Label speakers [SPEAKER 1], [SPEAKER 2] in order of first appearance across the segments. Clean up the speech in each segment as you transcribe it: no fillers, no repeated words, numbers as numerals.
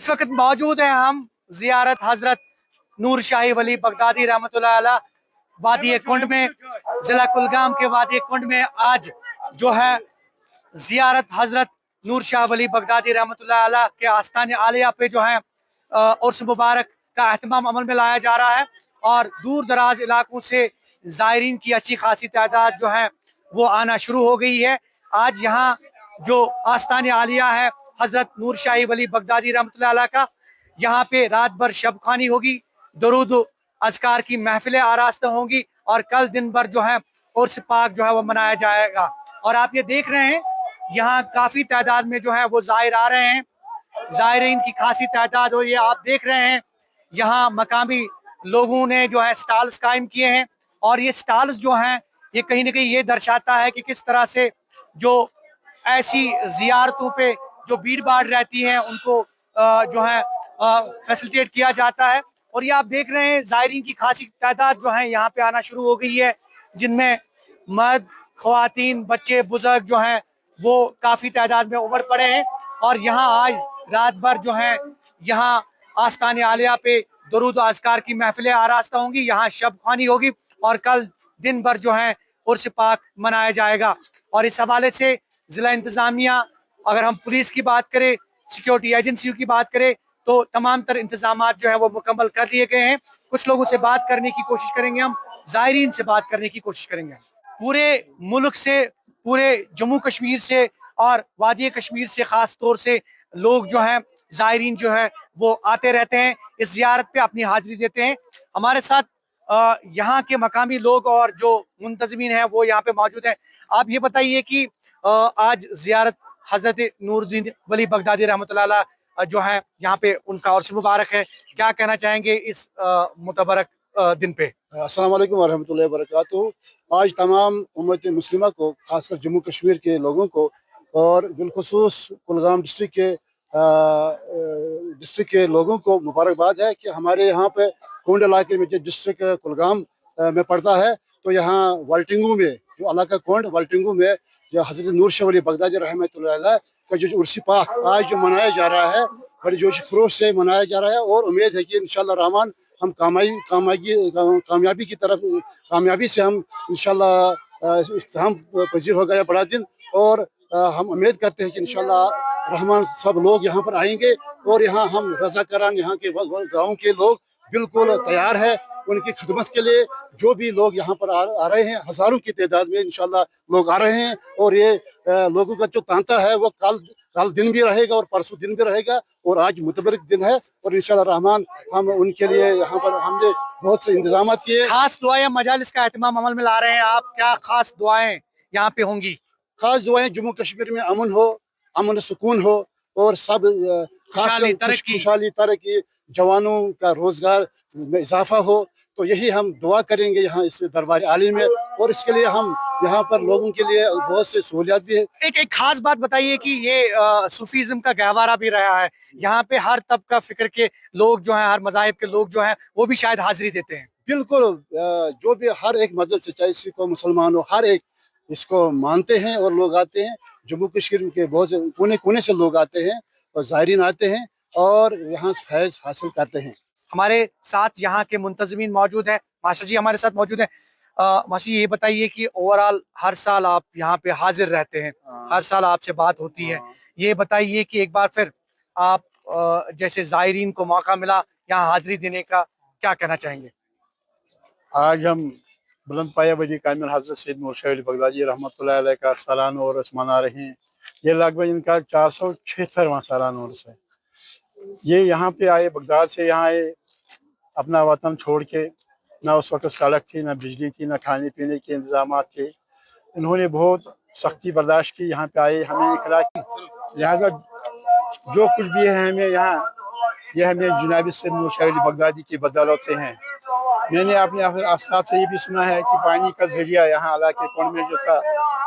[SPEAKER 1] इस वक्त मौजूद हैं हम जियारत हजरत नूर शाही वली बगदादी रहमतुल्लाह अलैह वादी कुंड में, जिला कुलगाम के वादी कुंड में आज जो है जियारत हजरत नूर शाह वली बगदादी रहमतुल्लाह अलैह के आस्तान आलिया पे जो है उर्स मुबारक का अहतमाम अमल में लाया जा रहा है और दूर दराज इलाकों से ज़ायरीन की अच्छी खासी तादाद जो है वो आना शुरू हो गई है। आज यहाँ जो आस्तान आलिया है हजरत नूर शाही वली बगदादी रहमतुल्लाह अलैह का, यहाँ पे रात भर शब खानी होगी, दरूद अज़कार की महफिलें आरास्ता होंगी और कल दिन भर जो है उर्स पाक जो है वो मनाया जाएगा। और आप ये देख रहे हैं यहाँ काफ़ी तादाद में जो है वो ज़ायर आ रहे हैं, ज़ायरीन की खासी तादाद। और ये आप देख रहे हैं यहाँ मकामी लोगों ने जो है स्टॉल्स कायम किए हैं और ये स्टॉल्स जो हैं ये कहीं ना कहीं ये दर्शाता है कि किस तरह से जो ऐसी ज़ियारतों पे जो भीड़ भाड़ रहती है उनको जो है फैसिलिटेट किया जाता है। और ये आप देख रहे हैं ज़ायरीन की खासी तादाद जो है यहाँ पे आना शुरू हो गई है, जिनमें मर्द, ख्वातीन, बच्चे, बुजुर्ग जो हैं वो काफ़ी तादाद में उमड़ पड़े हैं। और यहाँ आज रात भर जो है यहाँ आस्तान आलिया पे दरूद अज़कार की महफिलें आरास्ता होंगी, यहाँ शब खानी होगी और कल दिन भर जो है उर्स पाक मनाया जाएगा। और इस हवाले से ज़िला इंतज़ामिया, अगर हम पुलिस की बात करें, सिक्योरिटी एजेंसियों की बात करें, तो तमाम तर इंतजामात जो है वो मुकम्मल कर लिए गए हैं। कुछ लोगों से बात करने की कोशिश करेंगे, हम ज़ायरीन से बात करने की कोशिश करेंगे। पूरे मुल्क से, पूरे जम्मू कश्मीर से और वादी कश्मीर से ख़ास तौर से लोग जो हैं ज़ायरीन जो है वो आते रहते हैं, इस ज़ियारत पे अपनी हाज़िरी देते हैं। हमारे साथ यहाँ के मकामी लोग और जो मुंतज़मीन हैं वो यहाँ पे मौजूद हैं। आप ये बताइए कि आज ज़ियारत हज़रत नूरुद्दीन वली बगदादी रहमतुल्लाह अलैह जो है यहाँ पे उनका उर्स मुबारक है, क्या कहना चाहेंगे इस मुतबरक दिन पे?
[SPEAKER 2] अस्सलाम वालेकुम वरहमतुल्लाहि वबरकातुहू। आज तमाम उम्मत मुस्लिमा को, खासकर जम्मू कश्मीर के लोगों को और बिलखुसूस कुलगाम डिस्ट्रिक्ट के लोगों को मुबारकबाद है कि हमारे यहाँ पे कुंड इलाके में जो डिस्ट्रिक्ट कुलगाम में पड़ता है, तो यहाँ वाल्टिंगू में जो इलाका कुंड वाल्टिंगू में जो हज़रत नूर शाह वली बगदादी रहमतुल्लाह अलैह का जो उर्स पाक आज जो मनाया जा रहा है, बड़ी जोश खरोश से मनाया जा रहा है और उम्मीद है कि इंशाअल्लाह रहमान हम कामयाबी की तरफ, कामयाबी से हम इंशाअल्लाह इख्तिताम पजीर होगा यह बड़ा दिन। और हम उम्मीद करते हैं कि इंशाअल्लाह रहमान सब लोग यहाँ पर आएंगे और यहाँ हम रज़ाकारान यहाँ के गाँव के लोग बिल्कुल तैयार है उनकी खिदमत के लिए। जो भी लोग यहाँ पर आ रहे हैं, हज़ारों की तादाद में इंशाअल्लाह लोग आ रहे हैं और ये लोगों का जो तांता है वो कल दिन भी रहेगा और परसों दिन भी रहेगा और आज मुतबरक दिन है और इंशाअल्लाह रहमान हम उनके लिए यहाँ पर हमने बहुत से इंतजाम किए।
[SPEAKER 1] खास दुआएं मजालिस का एहतमाम अमल में ला रहे हैं आप, क्या खास दुआएं यहाँ पे होंगी?
[SPEAKER 2] खास दुआएं जम्मू कश्मीर में अमन हो, अमन सुकून हो और सब खुशहाली तरक्की, जवानों का रोजगार में इजाफा हो, तो यही हम दुआ करेंगे यहाँ इस दरबार आली में। और इसके लिए हम यहाँ पर लोगों के लिए बहुत से सहूलियात भी है।
[SPEAKER 1] एक खास बात बताइए कि ये सूफीज़्म का गहवारा भी रहा है, यहाँ पे हर तबका फिक्र के लोग जो हैं, हर मज़ाहिब के लोग जो हैं वो भी शायद हाजिरी देते हैं।
[SPEAKER 2] बिल्कुल, जो भी हर एक मजहब से, चाहे सिख हो मुसलमान हो, हर एक इसको मानते हैं और लोग आते हैं। जम्मू कश्मीर के बहुत से कोने कोने से लोग आते हैं और ज़ायरीन आते हैं और यहाँ फैज़ हासिल करते हैं।
[SPEAKER 1] हमारे साथ यहाँ के मुंतज़मीन मौजूद हैं, मास्टर जी हमारे साथ मौजूद हैं। मास्टर ये बताइए कि ओवरऑल हर साल आप यहाँ पे हाजिर रहते हैं, हर साल आपसे बात होती है, ये बताइए कि एक बार फिर आप जैसे ज़ायरीन को मौका मिला यहाँ हाजिरी देने का, क्या कहना चाहेंगे?
[SPEAKER 3] आज हम बुलंद पाया वली कामिल हज़रत सैयद नूर शाह वली बगदादी रहमतुल्लाह अलैह का सालाना उर्स मना रहे हैं। ये लगभग इनका 476वां सालाना उर्स है। ये यहाँ पे आए, बगदाद से यहाँ आए, अपना वतन छोड़ के, ना उस वक्त सड़क थी, ना बिजली थी, ना खाने पीने के इंतजाम थे। इन्होंने बहुत सख्ती बर्दाश्त की, यहाँ पे आए, हमें इकरार की, लिहाजा जो कुछ भी है हमें यहाँ, ये हमें जनाब सैयद नूर शाह वली बगदादी की बदौलत से हैं। मैंने अपने अस्लाफ से ये भी सुना है कि पानी का जरिया यहाँ इलाके कुंड में जो था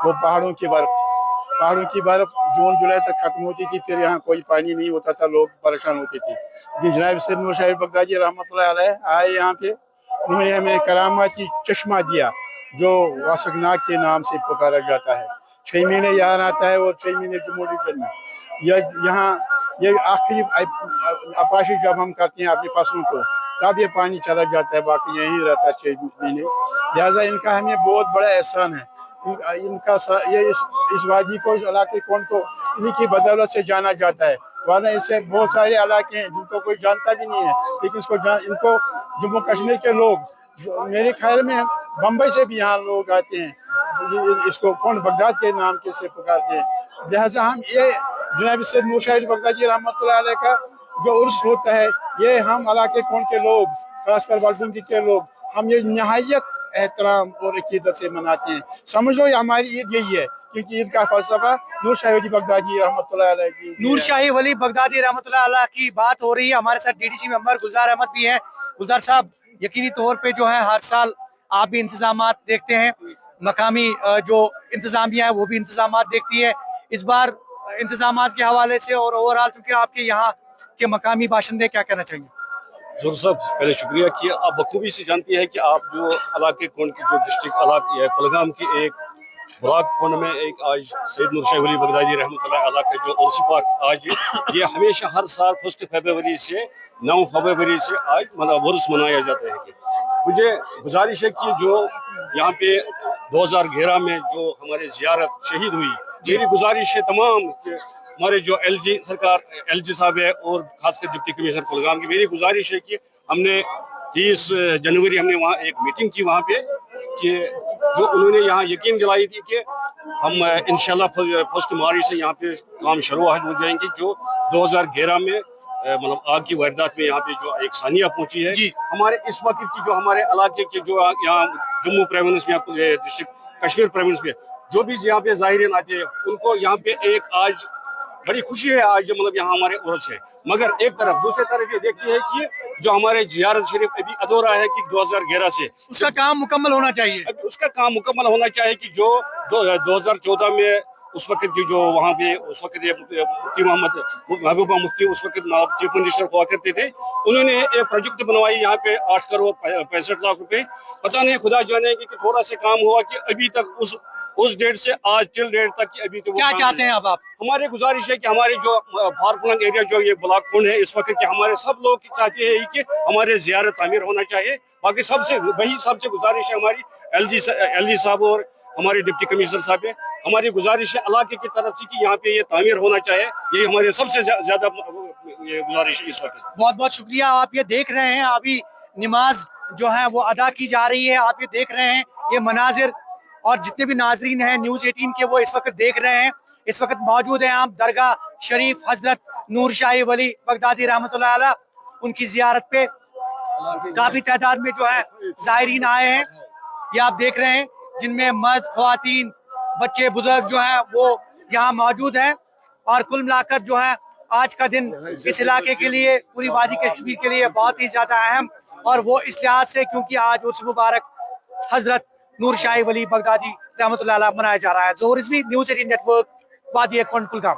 [SPEAKER 3] वो पहाड़ों की बर्फ जून जुलाई तक खत्म होती थी, फिर यहाँ कोई पानी नहीं होता था, लोग परेशान होते थे। लेकिन जनाब सैयद नूर शाह बगदादी रहमतुल्लाह अलैह आए यहाँ पे, उन्होंने हमें करामाती चश्मा दिया जो वासकनाग के नाम से पुकारा जाता है। 6 महीने यहाँ आता है और 6 महीने जम्मू डिवीजन में। यहाँ ये आखिरी अपाशी जब हम करते हैं अपनी फसलों को तब ये पानी चला जाता है, बाकी यहीं रहता है 6 महीने। लिहाजा इनका हमें बहुत बड़ा एहसान है। इनका ये इस वादी को, इस इलाके कौन को इन्हीं की बदौलत से जाना जाता है, वरना इससे बहुत सारे इलाके हैं जिनको कोई जानता भी नहीं है, लेकिन इनको जम्मू कश्मीर के लोग, मेरे ख्याल में बम्बई से भी यहाँ लोग आते हैं, इसको कौन बगदाद के नाम के से पुकारते हैं। लिहाजा हम ये जनाब सैयद नूर शाह बगदादी रहमतुल्लाह अलैह का जो उर्स होता है, ये हम इलाके कौन के लोग, खासकर वाल्टुंगी के लोग, हम ये नहायत एहतराम और अकीदत से मनाते हैं। समझ लो ये हमारी ईद यही है, क्योंकि ईद का फलसफा नूर शाह वली बगदादी रहमतुल्लाह अलैह की।
[SPEAKER 1] नूर शाह वली बगदादी रहमतुल्लाह अलैह की बात हो रही है। हमारे साथ डीडीसी मेंबर गुलजार अहमद भी हैं। गुलजार साहब, यकीनी तौर पे जो है हर साल आप भी इंतजामात देखते हैं, मकामी जो इंतजामिया है वो भी इंतजामात देखती है। इस बार इंतजामात के हवाले से और ओवरऑल चूंकि आपके यहाँ के मकामी बाशिंदे, क्या कहना चाहिए?
[SPEAKER 4] जोर साहब, पहले शुक्रिया कि आप बखूबी से जानती है कि आप जो इलाके कौन की जो डिस्ट्रिक्ट इलाके है कुलगाम की एक ब्लॉक कौन में एक आज सैयद नूर शाह वली बगदादी रहमतुल्लाह अलैह का जो उर्स पाक आज ये हमेशा हर साल 1 फरवरी से 9 फरवरी से आज मतलब उर्स मनाया जाता है। कि मुझे गुजारिश है कि जो यहाँ पे 2011 में जो हमारे जियारत शहीद हुई, मेरी गुजारिश है तमाम हमारे जो एलजी साहब है और खासकर डिप्टी कमिश्नर कुलगाम की, मेरी गुजारिश है कि हमने 30 जनवरी हमने वहाँ एक मीटिंग की वहाँ पे, कि जो उन्होंने यहाँ यकीन दिलाई थी कि हम इंशाल्लाह 1 मार्च से यहाँ पे काम शुरू हो जाएंगे। जो 2011 में मतलब आग की वारदात में यहाँ पे जो एक सानिया पहुंची है, हमारे इस वक्त की जो हमारे इलाके के जो यहाँ जम्मू प्रोविंस में डिस्ट्रिक्ट कश्मीर प्रोविंस में जो भी यहाँ पे ज़ाहिरीन आते हैं, उनको यहाँ पे एक आज बड़ी खुशी है आज मतलब यहाँ हमारे उर्स है। मगर एक तरफ दूसरी तरफ ये देखती है कि जो हमारे जियारत शरीफ अभी अधूरा है कि 2011 से
[SPEAKER 1] उसका काम मुकम्मल होना चाहिए।
[SPEAKER 4] अभी उसका काम मुकम्मल होना चाहिए कि जो 2014 में उस वक्त की जो वहाँ पे उस वक्त मुफ्ती मोहम्मद महबूबा मुफ्ती उस वक्त चीफ मिनिस्टर हुआ करते थे, उन्होंने एक प्रोजेक्ट बनवाई यहाँ पे 8 करोड़ 65 लाख रुपए। पता नहीं खुदा जाने कि थोड़ा सा काम हुआ कि अभी तक उस डेट से आज टिल डेट तक की अभी तो
[SPEAKER 1] क्या चाहते हैं आप?
[SPEAKER 4] हमारी गुजारिश है कि हमारे जो फारपुलंग एरिया जो ये ब्लॉक कौन है इस वक्त के हमारे सब लोग चाहते हैं कि हमारे जियारत तामीर होना चाहिए। बाकी सबसे गुजारिश है हमारी एलजी साहब और हमारे डिप्टी कमिश्नर साहब है, हमारी गुजारिश है इलाके की तरफ से कि यहाँ पे ये तामीर होना चाहिए। ये हमारे सबसे ज्यादा गुजारिश है इस वक्त।
[SPEAKER 1] बहुत बहुत शुक्रिया। आप ये देख रहे हैं अभी नमाज जो है वो अदा की जा रही है। आप ये देख रहे हैं ये मनाजिर, और जितने भी नाजरीन हैं न्यूज़ 18 के वो इस वक्त देख रहे हैं। इस वक्त मौजूद हैं आप दरगाह शरीफ हजरत नूर शाह वली बगदादी रहमतुल्लाह अलैह, उनकी जियारत पे काफी तादाद में जो है ज़ायरीन आए हैं। ये आप देख रहे हैं जिनमें मर्द, ख्वातीन, बच्चे, बुजुर्ग जो हैं वो यहाँ मौजूद हैं। और कुल मिलाकर जो है आज का दिन इस इलाके के लिए, पूरी वादी कश्मीर के लिए बहुत ही ज्यादा अहम, और वो इस लिहाज से क्योंकि आज उर्स मुबारक हजरत नूर शाह वली बगदादी रहमतुल्लाह अलैह मनाया जा रहा है। ज़ोहर रिजवी, न्यूज़ 18 नेटवर्क, वादी कुलगाम।